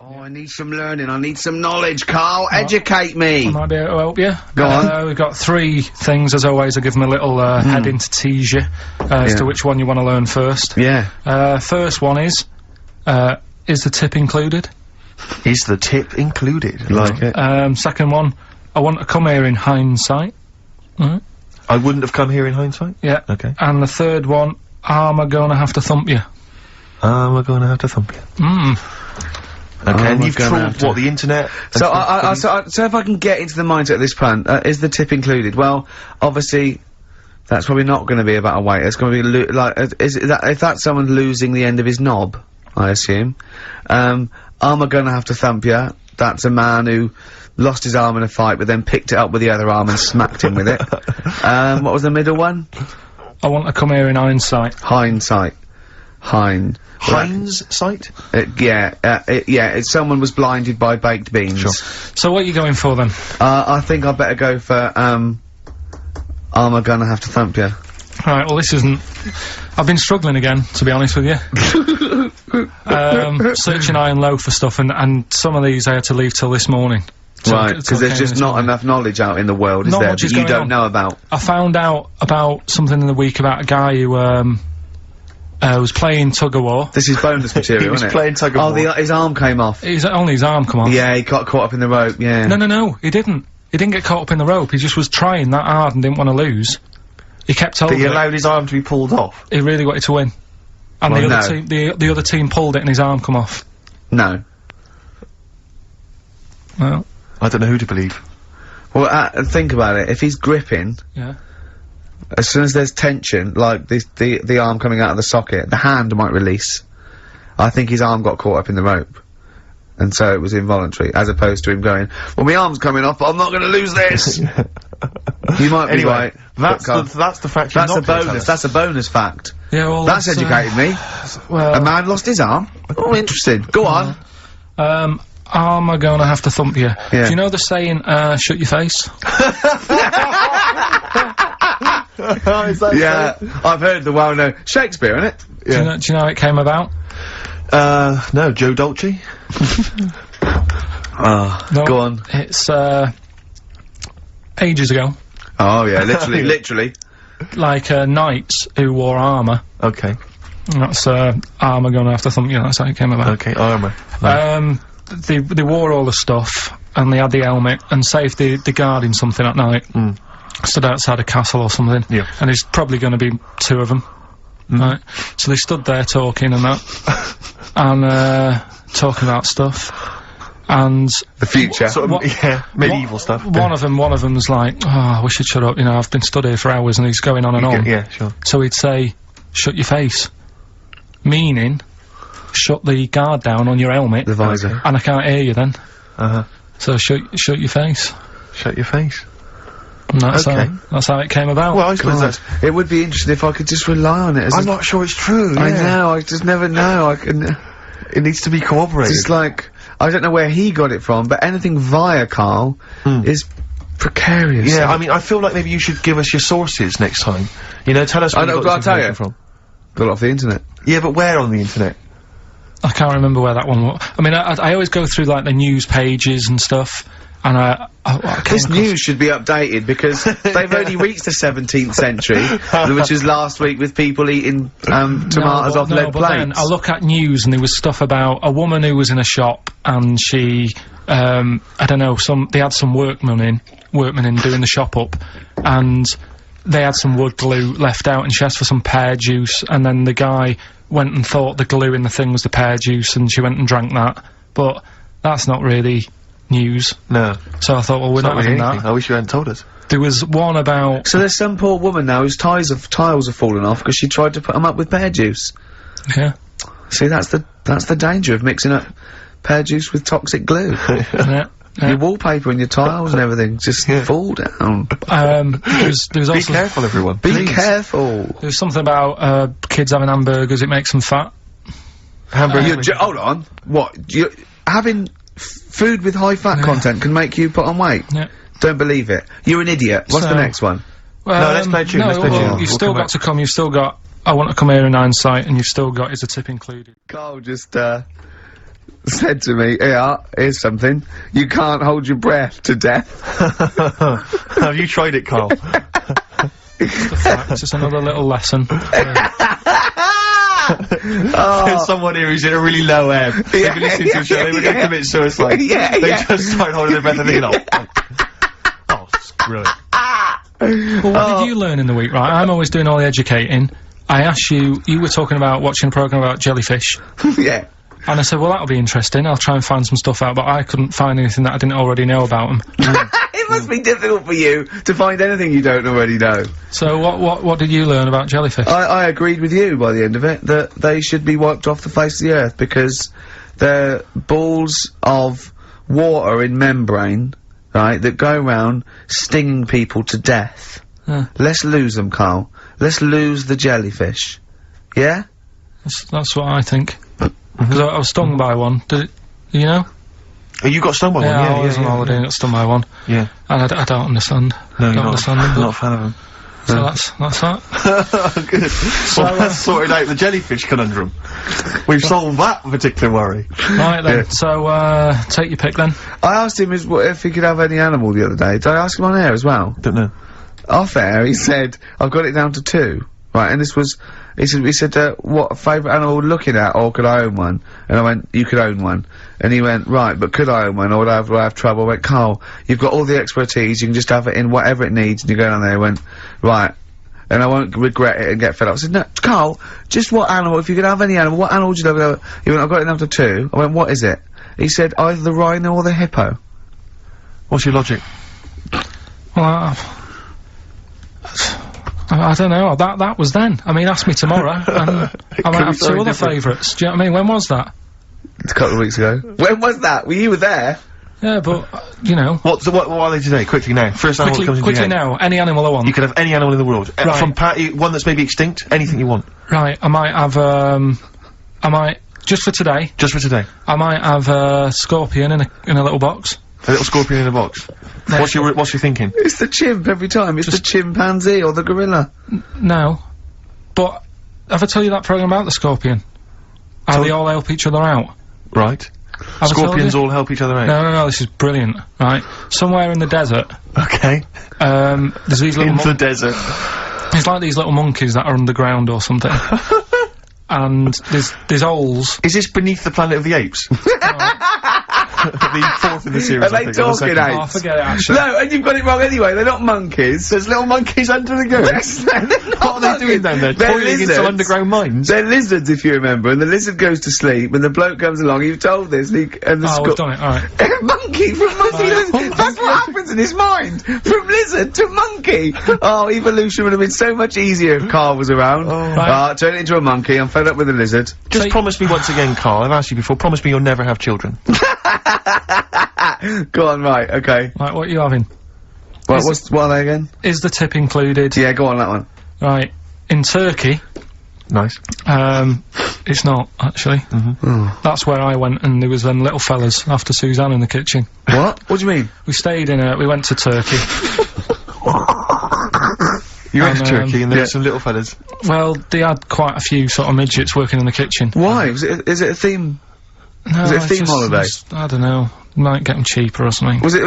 Oh, I need some learning. I need some knowledge, Carl. Educate me. I might be able to help you. Go on. We've got 3 things, as always. I give them a little heading to tease you as to which one you want to learn first. Yeah. First one is the tip included? Is the tip included? Like it. Second one, I want to come here in hindsight. I wouldn't have come here in hindsight? Yeah. Okay. And the third one, am I gonna have to thump you? We're gonna have to thump you. Okay, and you've trawled, what, the internet? So so if I can get into the mindset of this plan, is the tip included? Well, obviously, that's probably not gonna be about a weight. It's gonna be if that's someone losing the end of his knob, I assume. Am I gonna have to thump you? That's a man who lost his arm in a fight, but then picked it up with the other arm and smacked him with it. What was the middle one? I want to come here in hindsight. Hindsight. Hindsight? It's someone was blinded by baked beans. Sure. So what are you going for then? I think I better go for, am I gonna have to thump you? Right, well this isn't... I've been struggling again, to be honest with you. Searching high and low for stuff, and some of these I had to leave till this morning. Right, because there's just not enough knowledge out in the world, is there, that you don't know about? I found out about something in the week about a guy who, was playing tug-of-war. This is bonus material, isn't it? He was playing tug-of-war. Oh, his arm came off. Only his arm come off. Yeah, he got caught up in the rope, yeah. No, he didn't. He didn't get caught up in the rope, he just was trying that hard and didn't want to lose. He kept holding it. But he allowed his arm to be pulled off? He really wanted to win. And the other team pulled it and his arm come off. No. Well... I don't know who to believe. Well, think about it. If he's gripping... Yeah. As soon as there's tension, like the arm coming out of the socket, the hand might release. I think his arm got caught up in the rope. And so it was involuntary, as opposed to him going, well, my arm's coming off, but I'm not gonna lose this! You might be right. That's the fact. That's a bonus. That's a bonus fact. Yeah, well, that's educated me. Well, a man lost his arm. Oh, interesting. Go on. Am I gonna have to thump you? Yeah. Do you know the saying, shut your face? Is that yeah, I've heard the well-known Shakespeare, innit? Yeah. Do you know how it came about? No, Joe Dolce. No, go on. It's, ages ago. Oh yeah, literally. Like, knights who wore armour. Okay. That's, armour gonna have to thump you, that's how it came about. Okay, armour. They wore all the stuff, and they had the helmet, and say if they're guarding something at night, stood outside a castle or something, and there's probably gonna be 2 of them, right? So they stood there talking and that, and, talking about stuff, and... The future. Sort of, medieval stuff. One of them was like, oh, we should shut up, you know, I've been stood here for hours, and he's going on and on. Yeah, sure. So he'd say, shut your face. Meaning, shut the guard down on your helmet. The visor. And I can't hear you then. So shut your face. Shut your face. And that's how it came about. Well, I suppose that's... It would be interesting if I could just rely on it as I'm not sure it's true, I know, I just never know, I can... It needs to be corroborated. It's like, I don't know where he got it from, but anything via Carl is precarious. Yeah, I mean, I feel like maybe you should give us your sources next time. You know, tell us where you got this information from. Got it off the internet. Yeah, but where on the internet? I can't remember where that one was. I mean, I always go through, like, the news pages and stuff, and this news should be updated, because they've only reached the 17th century, which was last week with people eating, tomatoes off lead plates. Then I look at news, and there was stuff about a woman who was in a shop, and she, I don't know, they had some workmen in doing the shop up, and they had some wood glue left out, and she asked for some pear juice, and then the guy went and thought the glue in the thing was the pear juice, and she went and drank that. But that's not really news. No. So I thought, well, we're not having that. I wish you hadn't told us. There was one about... So there's some poor woman now whose tiles have fallen off because she tried to put them up with pear juice. Yeah. See, that's the danger of mixing up pear juice with toxic glue. Yeah. Your wallpaper and your tiles and everything just fall down. There's also... Be careful, everyone. Be careful. There's something about, kids having hamburgers, it makes them fat. Hamburgers... hold on. What? Having food with high fat content can make you put on weight? Yeah. Don't believe it. You're an idiot. What's the next one? No, let's play a tune, let's play a tune. You've still got to come, you've still got I want to come here in hindsight, and you've still got is a tip included. Carl just, said to me, here's something. You can't hold your breath to death. Have you tried it, Carl? Just a fact, just another little lesson. There's someone here who's in a really low ebb. They've been listening to the show, they were going to commit suicide. They just started holding their breath and thinking, oh, it's brilliant. Well, what did you learn in the week, right? I'm always doing all the educating. I asked you were talking about watching a programme about jellyfish. Yeah. And I said, well, that'll be interesting, I'll try and find some stuff out, but I couldn't find anything that I didn't already know about them. It must be difficult for you to find anything you don't already know. So what did you learn about jellyfish? I agreed with you by the end of it, that they should be wiped off the face of the earth, because they're balls of water in membrane, right, that go around stinging people to death. Let's lose them, Carl. Let's lose the jellyfish. Yeah? That's what I think. Because I was stung by one. Did it, you know? Oh, you got stung by one? Yeah, I was on holiday and got stung by one. Yeah. And I don't understand. No, don't understand them. I'm not a fan of them. So that's that. Good. So that's sorted out the jellyfish conundrum. We've solved that particular worry. Right then, so, take your pick then. I asked him if he could have any animal the other day. Did I ask him on air as well? Don't know. Off air, he said, I've got it down to 2. Right, and this was, he said, what favourite animal we're looking at, or could I own one? And I went, you could own one. And he went, right, but could I own one, or would I have trouble? I went, Carl, you've got all the expertise, you can just have it in whatever it needs, and you go down there. He went, right, and I won't regret it and get fed up. I said, no, Carl, just what animal, if you could have any animal, what animal would you love? He went, I've got it down to 2. I went, what is it? He said, either the rhino or the hippo. What's your logic? Well, I don't know, that was then. I mean, ask me tomorrow, and I might have 2 other favourites. Do you know what I mean? When was that? A couple of weeks ago. When was that? Well, you were there. Yeah, but, you know. What are they today? Quickly now. First animal that comes into your head. Quickly now, any animal I want. You could have any animal in the world. Right. From one that's maybe extinct, anything you want. Right, I might have, just for today. Just for today. I might have a scorpion in a little box. A little scorpion in a box. What's your thinking? It's the chimp every time. It's the chimpanzee or the gorilla. No. But, have I told you that programme about the scorpion? How they all help each other out? Right. Scorpions all help each other out? No, this is brilliant, right? Somewhere in the desert. Okay. There's these little... In the desert. There's like these little monkeys that are underground or something. And there's holes. Is this Beneath the Planet of the Apes? The 4th in the series, Are they talking apes? Oh, forget it, actually. No, and you've got it wrong anyway, they're not monkeys. There's little monkeys under the goods. What are they doing down there? Toiling in some underground mines? They're lizards, if you remember, and the lizard goes to sleep, and the bloke comes along, you've told this, and the we've done it, alright. Monkey from monkey, that's what happens in his mind! From lizard to monkey! Oh, evolution would have been so much easier if Carl was around. Turn it into a monkey, I'm fed up with the lizard. Just promise me once again, Carl, I've asked you before, promise me you'll never have children. Go on, right, okay. Right, what are you having? What are they again? Is the tip included? Yeah, go on, that one. Right. In Turkey... Nice. It's not, actually. That's where I went, and there was them little fellas after Suzanne in the kitchen. What? What do you mean? We went to Turkey. You went to Turkey and there were some little fellas? Well, they had quite a few sort of midgets working in the kitchen. Why? Is it a theme? No, was it a theme holiday? I don't know. Might get them cheaper or something. Was it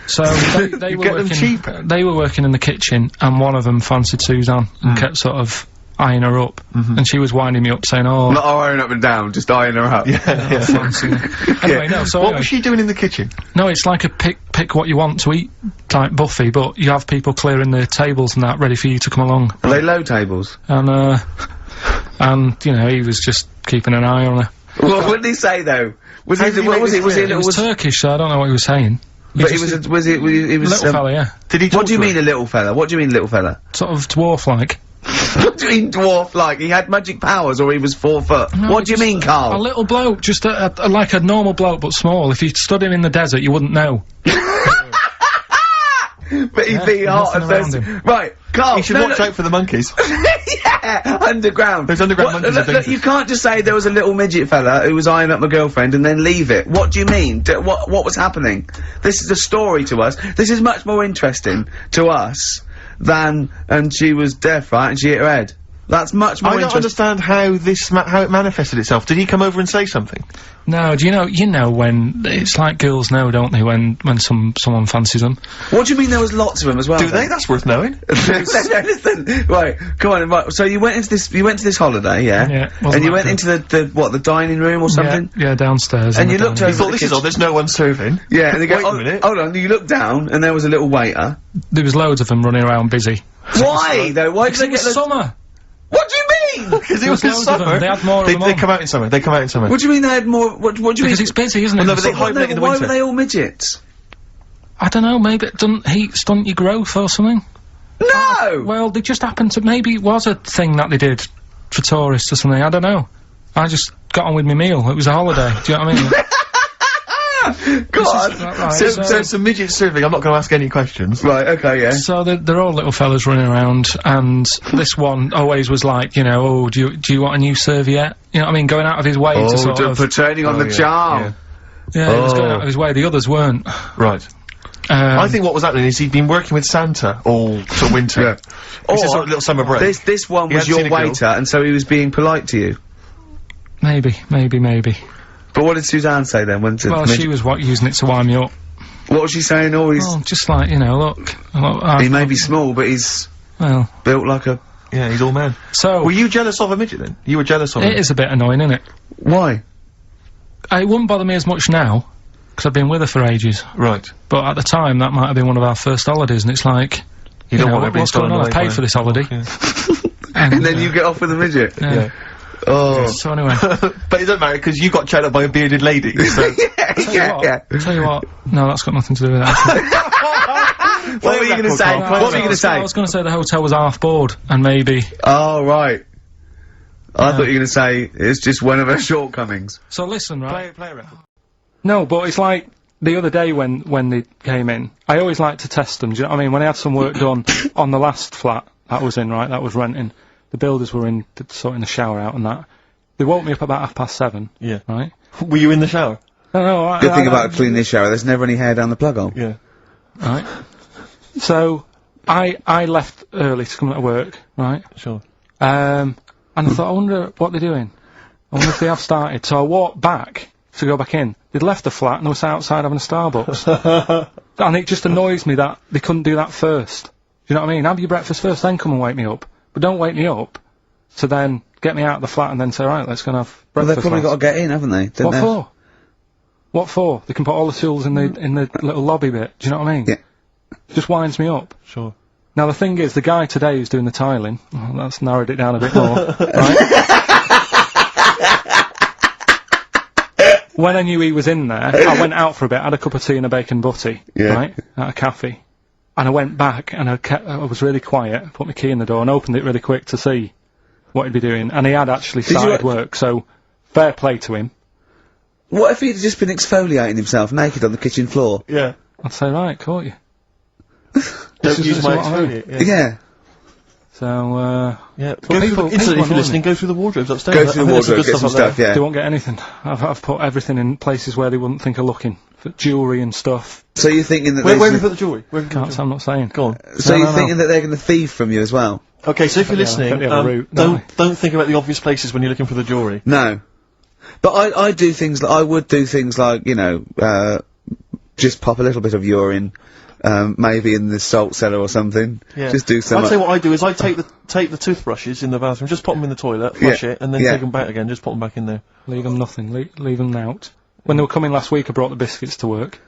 So they were working. Cheaper? They were working in the kitchen, and one of them fancied Suzanne and kept sort of eyeing her up, and she was winding me up, saying, "Oh, not eyeing up and down, just eyeing her up." Anyway, no. So what was she doing in the kitchen? No, it's like a pick what you want to eat type buffet, but you have people clearing the tables and that ready for you to come along. Are they low tables? And you know, he was just keeping an eye on her. What did he say though? Was he? It was Turkish, so I don't know what he was saying. But he was a little fella, yeah. Did he? What do you mean a little fella? What do you mean little fella? Sort of dwarf-like. What do you mean dwarf-like? He had magic powers, or he was 4 foot? No, what do you mean, Carl? A little bloke, just like a normal bloke, but small. If you stood him in the desert, you wouldn't know. But he'd be hot and thirsty. Right, Carl. You should watch out for the monkeys. Yeah, underground. There's underground monkeys. Look, you can't just say there was a little midget fella who was eyeing up my girlfriend and then leave it. What do you mean? What was happening? This is a story to us. This is much more interesting to us than, and she was deaf, right, and she hit her head. That's much more I don't understand how how it manifested itself. Did he come over and say something? No, do you know when, it's like girls know, don't they, when someone fancies them? What do you mean there was lots of them as well? Do they? That's worth knowing. Listen, right, come on, right, so you went to this holiday, yeah? Yeah. And you went into the dining room or something? Yeah, downstairs. And you looked over. You thought, this is odd, there's no one serving. Yeah, and they go, Wait a minute. hold on, you looked down, and there was a little waiter. There was loads of them running around busy. Why, though? Why did they get summer? What do you mean? Because it was in loads of them. summer. They had more of them They on. come out in summer. They come out in summer. What do you mean they had more? What do you mean? Because it's busy, isn't it? Well, no, but they So- hibernate in the why winter. were they all midgets? I don't know, maybe it doesn't heat stunt your growth or something? No! Well, they just happened to, maybe it was a thing that they did for tourists or something, I don't know. I just got on with my meal, it was a holiday, do you know what I mean? God! Right, So some midget serving, I'm not going to ask any questions. Right, okay, yeah. So they're all little fellas running around, and this one always was like, you know, oh, do you want a new serviette? You know what I mean, going out of his way to sort of... for turning on the charm. Yeah, he was going out of his way, the others weren't. Right. I think what was happening is he'd been working with Santa all till winter. Yeah. It's a Or sort of little summer break. This one He was hadn't seen your a girl. waiter, and so he was being polite to you. Maybe. But what did Suzanne say then? When Well, she was using it to wind me up. What was she saying? Oh, he's Oh, just like, you know, look, he may be small, but he's well, built like a. Yeah, he's all man. so Were you jealous of a midget then? You were jealous of him? it is a bit annoying, isn't it? Why? It wouldn't bother me as much now, because I've been with her for ages. Right. But at the time, that might have been one of our first holidays, and it's like, You don't know, want everybody what's going stolen on? I away paid by for this him. holiday. Yeah. And then you get off with a midget. Yeah. Oh. So anyway, But it doesn't matter, because you got chatted by a bearded lady, so... tell you what, no, that's got nothing to do with that. What were you gonna say? What were you gonna I say? was going to say the hotel was half board, and maybe. Oh, right. I thought you were gonna say it's just one of her shortcomings. So listen, right? Play a record. No, but it's like the other day when they came in, I always like to test them, do you know what I mean? When I had some work done on the last flat that was in, right, that was renting, the builders were in, sorting the shower out and that. They woke me up about 7:30, Yeah. right? Were you in the shower? No, Good thing about cleaning this shower, there's never any hair down the plug hole. Yeah. right? So, I left early to come to work, right? Sure. And I thought, I wonder what they're doing. I wonder if they have started. So I walked back to go back in. They'd left the flat and they were sat outside having a Starbucks. And it just annoys me that they couldn't do that first. Do you know what I mean? Have your breakfast first, then come and wake me up. But don't wake me up to then get me out of the flat and then say, right, let's go and have Well, breakfast. they've probably lads." got to get in, haven't they? Don't What they? for? What for? They can put all the tools in the little lobby bit. Do you know what I mean? Yeah. Just winds me up. Sure. Now the thing is, the guy today who's doing the tiling, well, that's narrowed it down a bit more, right? When I knew he was in there, I went out for a bit, had a cup of tea and a bacon butty, Yeah. right, at a cafe. And I went back and I was really quiet, put my key in the door and opened it really quick to see what he'd be doing. And he had actually you started act- work, so fair play to him. What if he'd just been exfoliating himself naked on the kitchen floor? Yeah. I'd say, right, caught you. Don't is- use this my is what I mean. exfoliate. Yeah. So, Yeah. Well, people If you're annoy listening, me. go through the wardrobes upstairs. Go I to the think there's wardrobe, get some good up stuff, there. yeah. they won't get anything. I've put everything in places where they wouldn't think of looking. For jewellery and stuff. So you're thinking that Where there's have you put the jewellery? Where have you put Can't the say, I'm not saying. Go on. so No, you're no, no. thinking that they're going to thieve from you as well? Okay, so if you're listening, bet they have a route, don't don't think about the obvious places when you're looking for the jewellery. No. But I do things like, I would do things like, you know, just pop a little bit of urine, maybe in the salt cellar or something. Yeah. Just do some. I'd say what I do is I take the toothbrushes in the bathroom, just pop them in the toilet, flush Yeah. it, and then Yeah. take them back again, just pop them back in there. Leave them nothing. Leave them out. When they were coming last week, I brought the biscuits to work.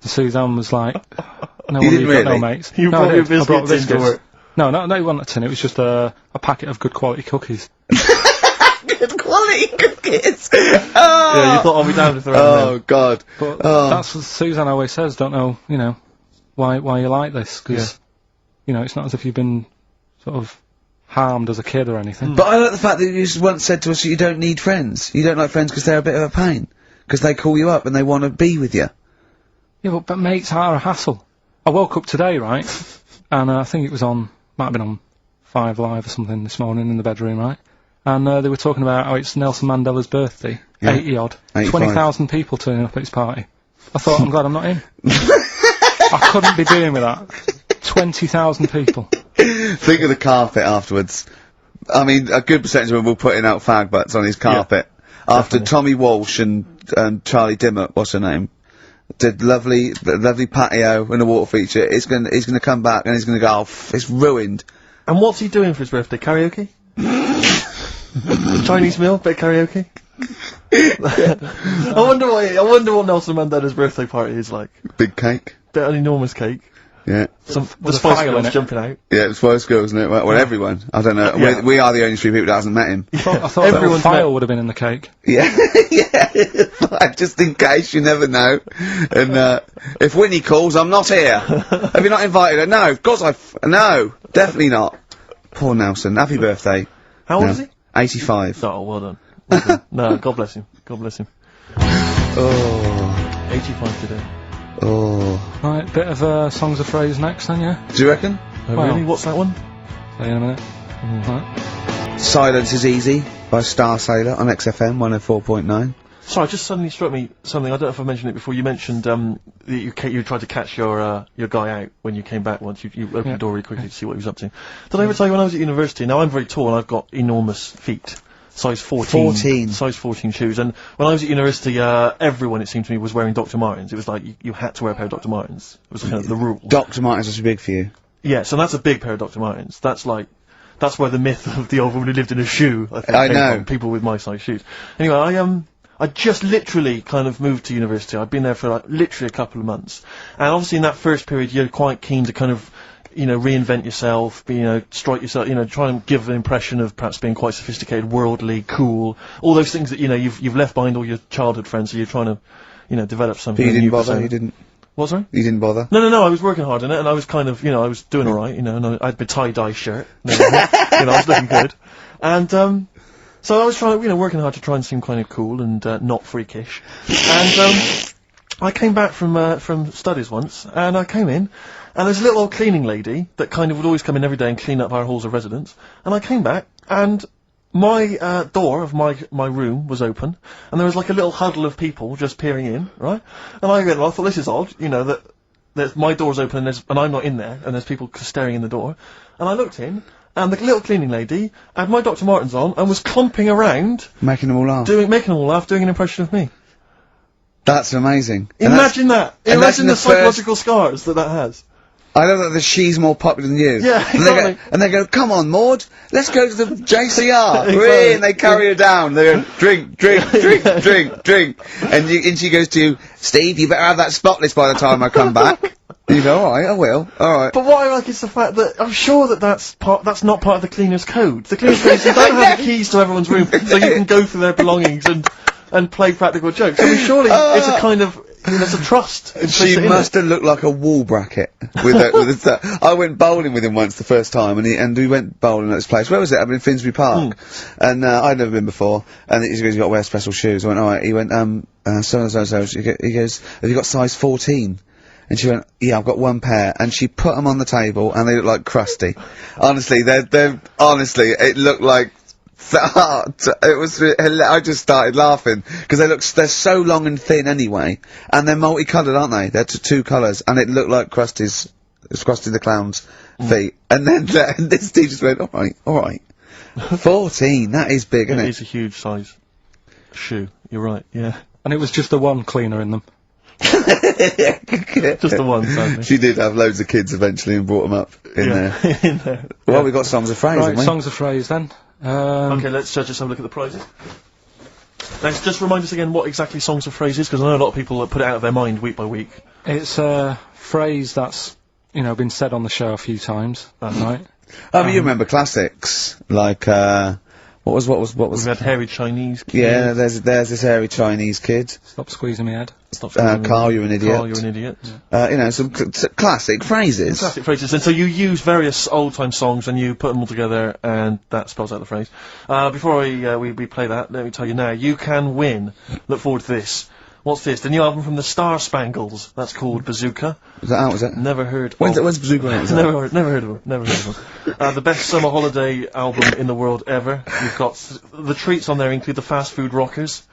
Suzanne was like, "No, You wonder didn't you've got really? no mates." You no, brought I your did. I brought biscuits into work. No, it wasn't a tin. It was just a packet of good quality cookies. Good quality cookies! Yeah, you thought I'll be down if they're Oh, God. But Oh. that's what Suzanne always says. Don't know, you know, why you like this? Because you know, it's not as if you've been sort of harmed as a kid or anything. But I like the fact that you just once said to us that you don't need friends. You don't like friends because they're a bit of a pain. Because they call you up and they want to be with you. Yeah, but mates are a hassle. I woke up today, right, and I think it was might have been on 5 Live or something this morning in the bedroom, right? And they were talking about how it's Nelson Mandela's birthday, Yeah. 80 odd, 85. 20,000 people turning up at his party. I thought, I'm glad I'm not in. I couldn't be doing with that. 20,000 people. Think of the carpet afterwards. I mean, a good percentage of them were putting out fag butts on his carpet. After definitely. Tommy Walsh and Charlie Dimmock, what's her name, did lovely patio and a water feature, he's gonna come back and he's gonna go, oh, it's ruined. And what's he doing for his birthday? Karaoke? Chinese meal, bit of karaoke. I wonder what Nelson Mandela's birthday party is like. Big cake. Bit of an enormous cake. Yeah. The a Spice fire in Girls it. jumping out. Yeah, it's Spice Girls, isn't it? Well, everyone. I don't know. Yeah. We are the only three people that hasn't met him. I thought a Everyone's file met- would have been in the cake. Yeah, yeah. Just in case, you never know. And if Winnie calls, I'm not here. Have you not invited her? No, of course no, definitely not. Poor Nelson. Happy birthday. How old No. is he? 85. Oh, well done. Well done. No, God bless him. God bless him. Oh, 85 today. oh. Right, bit of songs of phrase next then, yeah? Do you reckon? Oh, Well. really? What's that one? See you in a minute. Right. Silence is Easy by Star Sailor on XFM 104.9. Sorry, just suddenly struck me something. I don't know if I mentioned it before. You mentioned that you tried to catch your guy out when you came back once. You opened the door really quickly to see what he was up to. Did I ever tell you when I was at university? Now I'm very tall and I've got enormous feet. Size 14. Size 14 shoes. And when I was at university, everyone, it seemed to me, was wearing Dr. Martens. It was like you had to wear a pair of Dr. Martens. It was kind of the rule. Dr. Martens was too big for you. Yeah, so that's a big pair of Dr. Martens. That's where the myth of the old woman who lived in a shoe, I think, I came know. from. People with my size shoes. Anyway, I just literally kind of moved to university. I'd been there for like literally a couple of months. And obviously in that first period, you're quite keen to kind of, reinvent yourself, strike yourself, try and give an impression of perhaps being quite sophisticated, worldly, cool, all those things that, you've left behind all your childhood friends, so you're trying to, develop something. But you didn't new bother, persona. you didn't. What, sorry? You didn't bother. No, I was working hard on it, and I was kind of, I was doing alright, and I had my tie-dye shirt, and I was looking good. And, so I was trying, working hard to try and seem kind of cool and, not freakish. And, I came back from studies once, and I came in, and there's a little old cleaning lady that kind of would always come in every day and clean up our halls of residence. And I came back, and my door of my room was open, and there was like a little huddle of people just peering in, right? And I thought, this is odd, that my door's open and I'm not in there, and there's people staring in the door. And I looked in, and the little cleaning lady had my Dr. Martens on and was clomping around, Making them all laugh. making them all laugh, doing an impression of me. That's amazing. And Imagine that! and that's Imagine the the psychological scars that has. I know that she's more popular than you. Yeah, exactly. And they go, come on, Maud, let's go to the JCR. Exactly. Whee! And they carry her down. They go, drink, drink, drink, drink, drink. And she goes to you, Steve, you better have that spotless by the time I come back. And you go, alright, I will, alright. But what I like is the fact that I'm sure that's not part of the cleaner's code. The cleaner's code is you don't have the keys to everyone's room so you can go through their belongings and play practical jokes. I mean, surely it's a kind of, there's a trust. She must have looked like a wall bracket with I went bowling with him once the first time, and we went bowling at this place. Where was it? Up in Finsbury Park. And I'd never been before. And he goes, "You got to wear special shoes." I went, "All right." He went, so and so. He goes, "Have you got size 14?" And she went, "Yeah, I've got one pair." And she put them on the table, and they look like crusty. Honestly, honestly, it looked like. It was. I just started laughing because they're so long and thin anyway, and they're multicoloured, aren't they? They're two colours, and it looked like Krusty's. It's Krusty the Clown's feet. And then and this teacher just went, all right, 14. That is big, isn't It it? is a huge size shoe. You're right. Yeah, And it was just the one cleaner in them. just the one. Sadly. She did have loads of kids eventually and brought them up in there. in there. Well, we got songs of phrase, Right, haven't we? songs of phrase then. Okay, let's just have a look at the prizes. Let's just remind us again what exactly songs of phrase is, because I know a lot of people put it out of their mind week by week. It's a phrase that's, been said on the show a few times, right? I mean, you remember classics like what was? We've had hairy Chinese kid. Yeah, there's this hairy Chinese kid. Stop squeezing my head. Stop Carl, you're an idiot. Carl, you're an idiot. Some classic phrases. Classic phrases. And so you use various old-time songs and you put them all together, and that spells out the phrase. Before we play that, let me tell you now, you can win. Look forward to this. What's this? The new album from the Star Spangles. That's called Bazooka. Is that out, is it? Never heard. When's Bazooka out? Never heard of them. The best summer holiday album in the world ever. You've got the treats on there include the Fast Food Rockers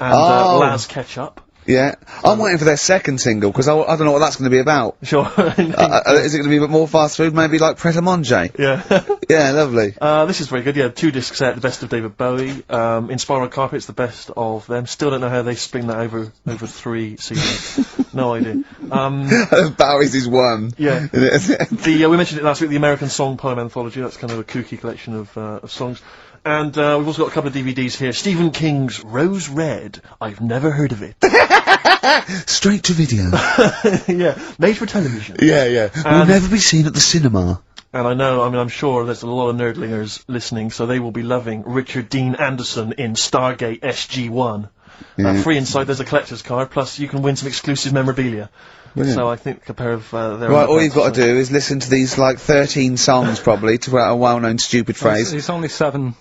and Laz Ketchup. Yeah. I'm waiting for their second single, because I don't know what that's going to be about. Sure. Is it going to be a bit more fast food? Maybe like Pret a Manger? Yeah. Yeah, lovely. This is very good. Yeah, 2 disc set, the best of David Bowie. Inspiral Carpets, the best of them. Still don't know how they spring that over 3 seasons. No idea. Bowie's is one. Yeah. We mentioned it last week, the American Song Poem Anthology. That's kind of a kooky collection of songs. And we've also got a couple of DVDs here. Stephen King's Rose Red. I've never heard of it. Straight to video. Yeah, made for television. Yeah. Will never be seen at the cinema. And I'm sure there's a lot of nerdlingers listening, so they will be loving Richard Dean Anderson in Stargate SG-1. Free inside, there's a collector's card, plus you can win some exclusive memorabilia. Brilliant. So I think a pair of their Right, all you've got to do is listen to these, like, 13 songs, probably, to a well-known stupid phrase. It's only seven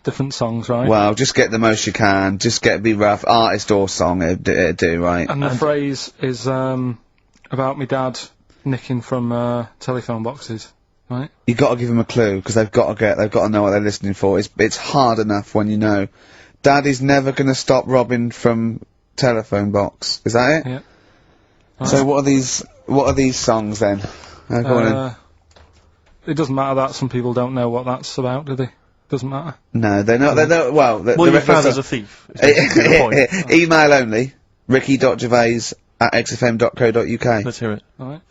different songs, right? Well, just get the most you can, just be rough, artist or song, it'd do, right? And the phrase is, about me dad nicking from, telephone boxes, right? You got to give them a clue, because they've got to know what they're listening for. It's hard enough when you know. Daddy's never gonna stop robbing from telephone box. Is that it? Yeah. So what are these songs then? Go on it doesn't matter that some people don't know what that's about, do they? Doesn't matter. No, they're not. Well, your father's a thief. is the point. Email only. ricky.gervais@xfm.co.uk. Let's hear it. Alright.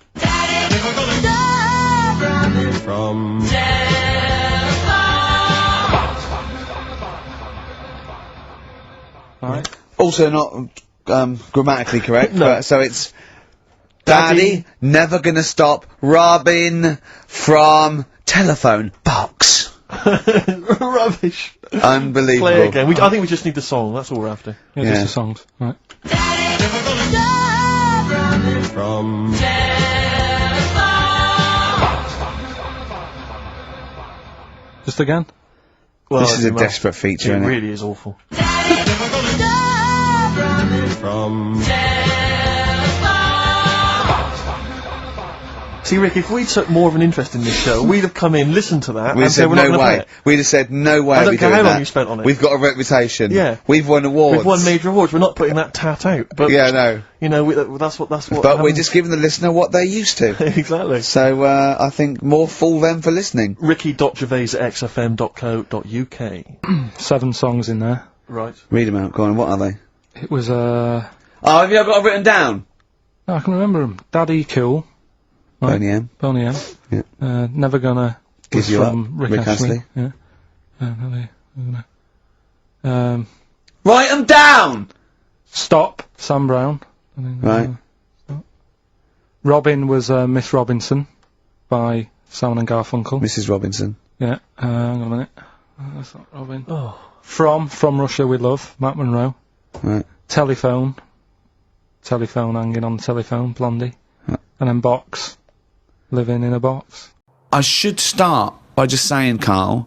From... Alright. Also not grammatically correct. No. But, so it's Daddy never gonna stop robbing from telephone box. Rubbish. Unbelievable. Play again. I think we just need the song. That's all we're after. Yeah, Yeah. just the songs. Right. From... Just again? Well, This is a desperate feature, It isn't it? really is awful. From... See, Rick, if we took more of an interest in this show, we'd have come in, listened to that, We'd and said said we're not no going to play way. it. We'd have said no way. I don't we're care doing how long that. you spent on it. We've got a reputation. Yeah. We've won awards. We've won major awards. We're not putting that tat out, but Yeah, no. you know, that's what. But we're happens. just giving the listener what they're used to. exactly. So I think more fool them for listening. Ricky.gervais@xfm.co.uk. 7 songs in there. Right. Read them out. Go on. What are they? It was, Oh, have you got them written down? oh, I can remember them. Daddy Cool. Right. Boney M. Boney M. Yeah. Never Gonna. Give was You Up. from Rick Astley. Yeah. Write them down. Stop. Sam Brown. Right. Robin was Miss Robinson by Simon and Garfunkel. Mrs. Robinson. Yeah. Hang on a minute. That's not Robin. Oh. From Russia with Love, Matt Monro. Right. Telephone hanging on the telephone, Blondie. And then Box, Living in a Box. I should start by just saying, Carl,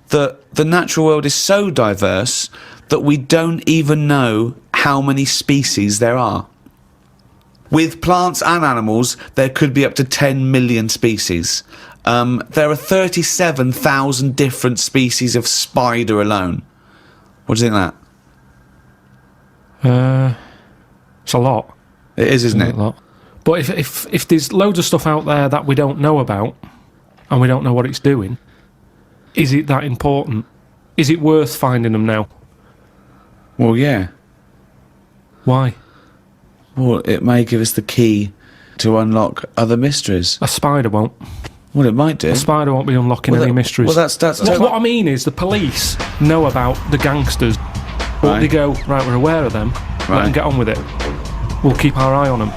that the natural world is so diverse that we don't even know how many species there are. With plants and animals, there could be up to 10 million species. There are 37,000 different species of spider alone. What do you think of that? It's a lot. It is, isn't A it? lot. But if there's loads of stuff out there that we don't know about, and we don't know what it's doing, is it that important? Is it worth finding them now? Well, yeah. Why? Well, it may give us the key to unlock other mysteries. A spider won't. Well, it might do. A spider won't be unlocking any mysteries. Well, that's What I mean is the police know about the gangsters, but Right. they go, right, we're aware of them, let Right. them get on with it. We'll keep our eye on them.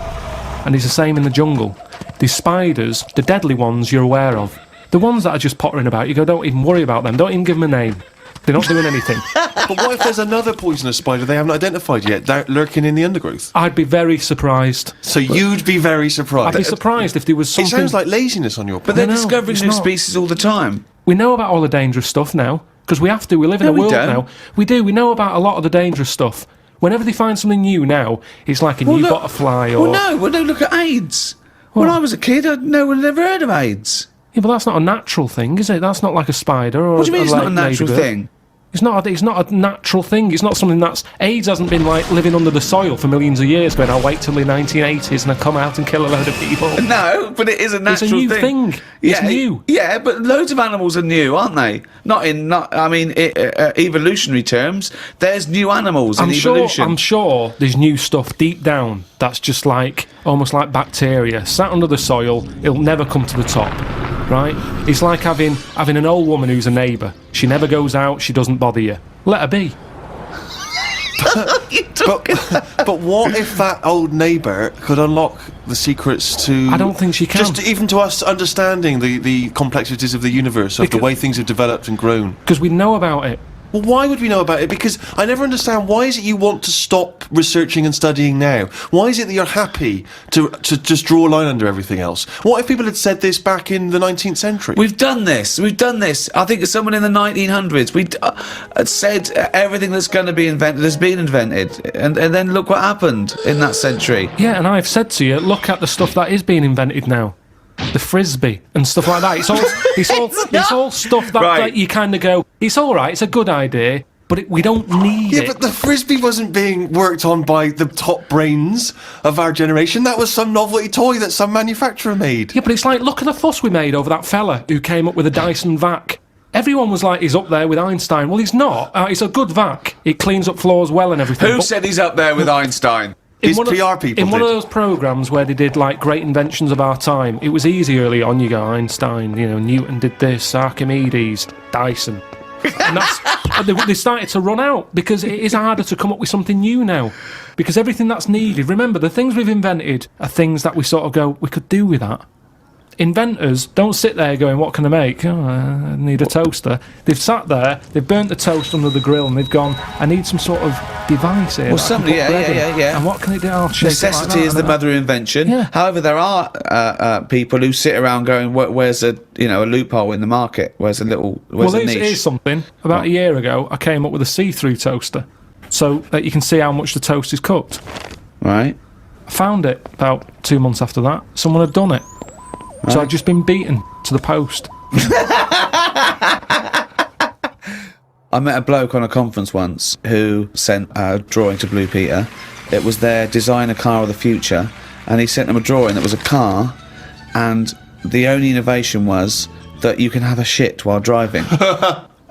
And it's the same in the jungle. These spiders, the deadly ones you're aware of, the ones that are just pottering about, you go, don't even worry about them, don't even give them a name. They're not doing anything. But what if there's another poisonous spider they haven't identified yet, lurking in the undergrowth? I'd be very surprised. So you'd be very surprised. I'd be surprised if there was It something... sounds like laziness on your part. But they're No, discovering it's new not. species all the time. We know about all the dangerous stuff now, because we have to. We live in No, a we world don't. now. We do. We know about a lot of the dangerous stuff. Whenever they find something new now, it's like a new look- butterfly or... Well, no, look at AIDS. When I was a kid, no one had ever heard of AIDS. Yeah, but that's not a natural thing, is it? That's not like a spider or What do you mean it's not a natural ladybird. thing? It's not a natural thing. It's not something that's... AIDS hasn't been, like, living under the soil for millions of years, going, I'll wait till the 1980s and I'll come out and kill a load of people. No, but it is a natural thing. It's a new thing. It's new. Yeah, but loads of animals are new, aren't they? Evolutionary terms, there's new animals in evolution. I'm sure there's new stuff deep down that's just like, almost like bacteria, sat under the soil, it'll never come to the top. Right? It's like having an old woman who's a neighbour. She never goes out, she doesn't bother you. Let her be. But what if that old neighbour could unlock the secrets to... I don't think she can. Just even to us understanding the complexities of the universe, of the way things have developed and grown. Because we know about it. Well, why would we know about it? Because I never understand, why is it you want to stop researching and studying now? Why is it that you're happy to just draw a line under everything else? What if people had said this back in the 19th century? We've done this. I think someone in the 1900s said everything that's going to be invented has been invented. And then look what happened in that century. Yeah, and I've said to you, look at the stuff that is being invented now. The frisbee and stuff like that. It's all stuff that you kind of go, it's all right, it's a good idea, but we don't need it. Yeah, but the frisbee wasn't being worked on by the top brains of our generation. That was some novelty toy that some manufacturer made. Yeah, but it's like, look at the fuss we made over that fella who came up with a Dyson vac. Everyone was like, he's up there with Einstein. Well, he's not. It's a good vac. It cleans up floors well and everything. Who said he's up there with Einstein? His PR people In one of those programmes where they did, like, great inventions of our time, it was easy early on. You go, Einstein, Newton did this, Archimedes, Dyson. And they started to run out, because it is harder to come up with something new now. Because everything that's needed... Remember, the things we've invented are things that we sort of go, we could do with that. Inventors don't sit there going, what can I make? Oh, I need a toaster. They've sat there, they've burnt the toast under the grill, and they've gone, I need some sort of device here. Well, somebody, yeah. And what can it do? I'll shake Necessity it like that, is the mother of invention. Yeah. However, there are people who sit around going, where's a loophole in the market? Where's a niche? Well, here's something. About a year ago, I came up with a see-through toaster, so that you can see how much the toast is cooked. Right. I found it about 2 months after that. Someone had done it. Right. So I'd just been beaten to the post. I met a bloke on a conference once who sent a drawing to Blue Peter. It was their designer car of the future, and he sent them a drawing that was a car, and the only innovation was that you can have a shit while driving.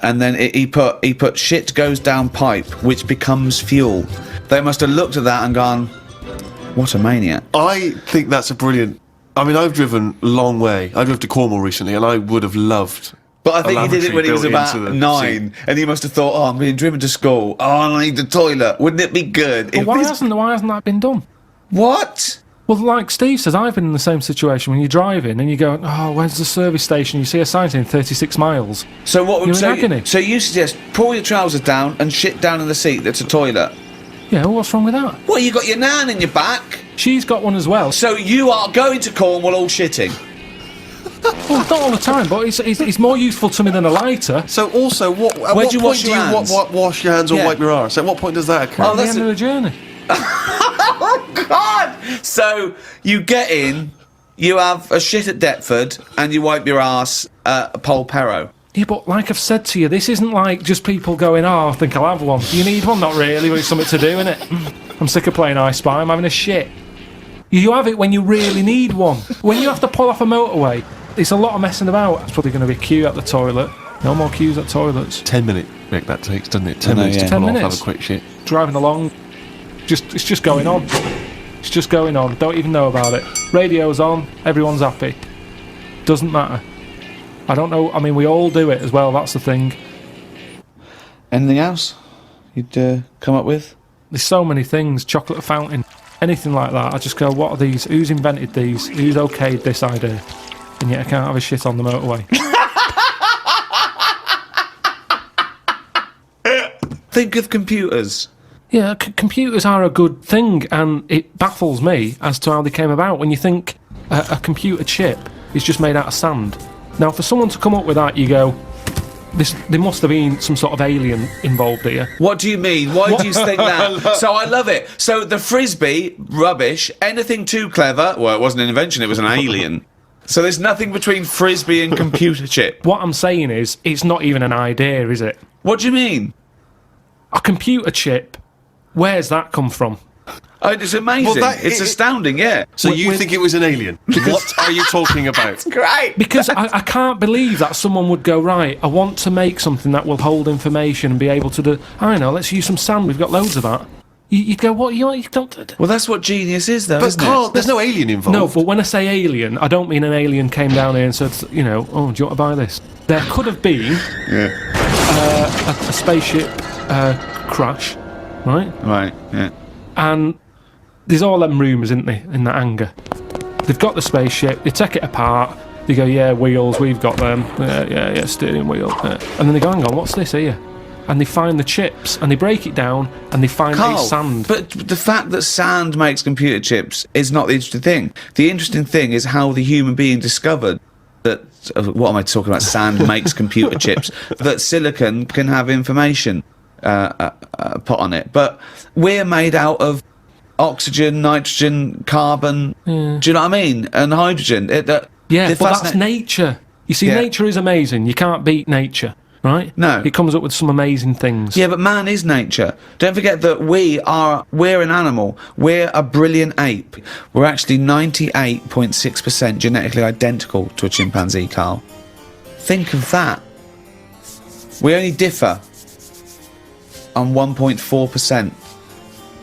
And then he put shit goes down pipe, which becomes fuel. They must have looked at that and gone, what a maniac. I think that's a brilliant... I mean, I've driven a long way. I drove to Cornwall recently, and I would have loved... But I think he did it when he was about 9, and he must have thought, I'm being driven to school. Oh, I need the toilet. Wouldn't it be good? But why hasn't that been done? What? Well, like Steve says, I've been in the same situation when you're driving and you go, oh, where's the service station? You see a sign saying 36 miles. So what would agony. So you suggest pull your trousers down and shit down in the seat that's a toilet? Yeah, well, what's wrong with that? Well, you got your nan in your back. She's got one as well. So you are going to Cornwall all shitting? Well, not all the time, but it's more useful to me than a lighter. So also, Where do you wash your hands? Wash your hands or wipe your arse? At what point does that occur? At the end of the journey. Oh, God! So you get in, you have a shit at Deptford, and you wipe your arse at Polperro. Yeah, but like I've said to you, this isn't like just people going, oh, I think I'll have one. You need one? Not really, but it's something to do, innit? I'm sick of playing I Spy, I'm having a shit. You have it when you really need one. When you have to pull off a motorway, it's a lot of messing about. It's probably going to be a queue at the toilet. No more queues at toilets. 10 minutes, Rick, that takes, doesn't it? 10 minutes to pull off, have a quick shit. Driving along, it's just going on. It's just going on. Don't even know about it. Radio's on, everyone's happy. Doesn't matter. I don't know, I mean, we all do it as well, that's the thing. Anything else you'd come up with? There's so many things, chocolate fountain, anything like that. I just go, what are these? Who's invented these? Who's okayed this idea? And yet I can't have a shit on the motorway. Think of computers. Yeah, computers are a good thing, and it baffles me as to how they came about. When you think a computer chip is just made out of sand. Now, for someone to come up with that, you go, there must have been some sort of alien involved here. What do you mean? Why do you think that? So I love it. So the frisbee, rubbish. Anything too clever, well, it wasn't an invention, it was an alien. So there's nothing between frisbee and computer chip. What I'm saying is, it's not even an idea, is it? What do you mean? A computer chip, where's that come from? Oh, it's amazing. It's astounding, yeah. So you think it was an alien? What are you talking about? Great. Because I can't believe that someone would go, right, I want to make something that will hold information and be able to do, I don't know, let's use some sand, we've got loads of that. You go, what, you don't... Well, that's what genius is, though, But isn't Carl, it? there's no alien involved. No, but when I say alien, I don't mean an alien came down here and said, you know, oh, do you want to buy this? There could have been a spaceship crash, right? Right, yeah. And there's all them rumours, isn't there, in that hangar. They've got the spaceship, they take it apart, they go, yeah, wheels, we've got them, yeah, steering wheel. And then they go, hang on, what's this here? And they find the chips, and they break it down, and they find Carl, it's sand. but the fact that sand makes computer chips is not the interesting thing. The interesting thing is how the human being discovered that, what am I talking about, sand makes computer chips, that silicon can have information put on it. But we're made out of oxygen, nitrogen, carbon, do you know what I mean? And hydrogen. But that's nature. You see, nature is amazing. You can't beat nature. Right? No. It comes up with some amazing things. Yeah, but man is nature. Don't forget that we're an animal. We're a brilliant ape. We're actually 98.6% genetically identical to a chimpanzee, Carl. Think of that. We only differ on 1.4%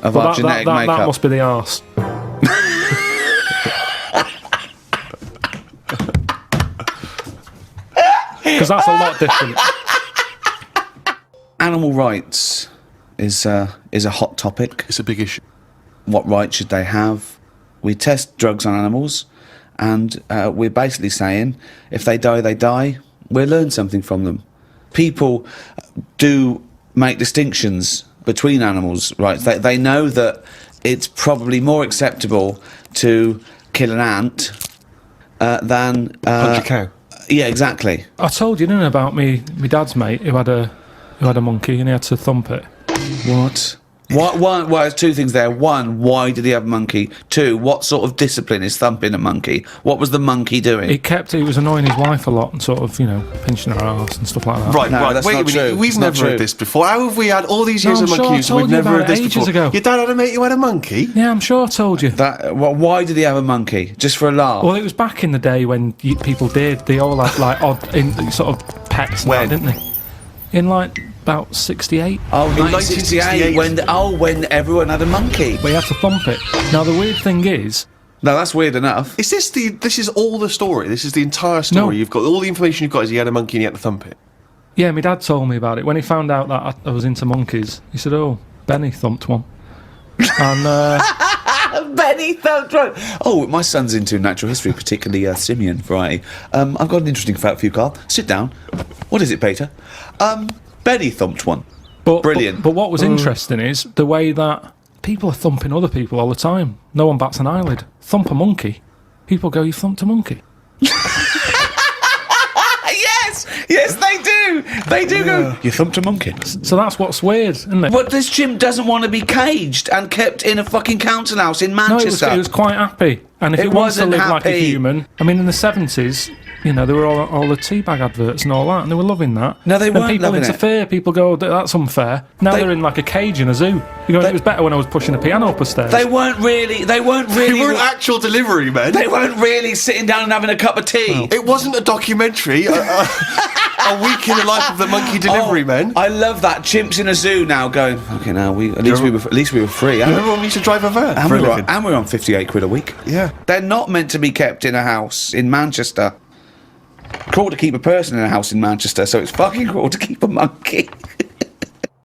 of our genetic makeup. That must be the arse. Because that's a lot different. Animal rights is a hot topic. It's a big issue. What rights should they have? We test drugs on animals, and we're basically saying if they die, they die. We'll learn something from them. People do make distinctions between animals' rights. They know that it's probably more acceptable to kill an ant than Punch a cow. Yeah, exactly. I told you, didn't I, about me dad's mate who had a monkey and he had to thump it. What? Well, there's two things there. One, why did he have a monkey? Two, what sort of discipline is thumping a monkey? What was the monkey doing? He was annoying his wife a lot and sort of, you know, pinching her arse and stuff like that. Right, No, that's wait a not minute. true. We've It's not never true. heard this before. How have we had all these years No, of I'm sure I monkeys and told we've you never about heard this it ages before? ago. Your dad had a mate who had a monkey? Yeah, I'm sure I told you. Why did he have a monkey? Just for a laugh? Well, it was back in the day when people did. They all had, like, odd sort of pets and When? that, didn't they? In, like, about 68. Oh, In 1968, 1968. when everyone had a monkey. We had to thump it. Now, the weird thing is... No, that's weird enough. Is this is all the story? This is the entire story? No. You've got all the information you've got is he had a monkey and he had to thump it. Yeah, my dad told me about it. When he found out that I was into monkeys, he said, oh, Benny thumped one. And, Benny thumped one. Oh, my son's into natural history, particularly simian variety. I've got an interesting fact for you, Carl. Sit down. What is it, Peter? Benny thumped one. Brilliant. But what was interesting is the way that people are thumping other people all the time. No one bats an eyelid. Thump a monkey. People go, you thumped a monkey. Yes, they do. They do go, you thumped a monkey. So that's what's weird, isn't it? But this chimp doesn't want to be caged and kept in a fucking council house in No, Manchester. it was quite happy. And if It it wants to wasn't live like a happy. human... I mean, in the 70s, you know, there were all the teabag adverts and all that, and they were loving that. No, they Then weren't people loving it. interfere, people go, "Oh, that's unfair." Now They- they're in like a cage in a zoo. You know, it was better when I was pushing a piano up the stairs. They weren't really. They weren't actual delivery men. They weren't really sitting down and having a cup of tea. It wasn't a documentary. A week in the life of the monkey delivery men. I love that. Chimps in a zoo now going, okay, now at least we were free. Remember when we used to drive a van And for a we, were, living? and we were on 58 quid a week. Yeah. They're not meant to be kept in a house in Manchester. Cruel to keep a person in a house in Manchester, so it's fucking cruel to keep a monkey.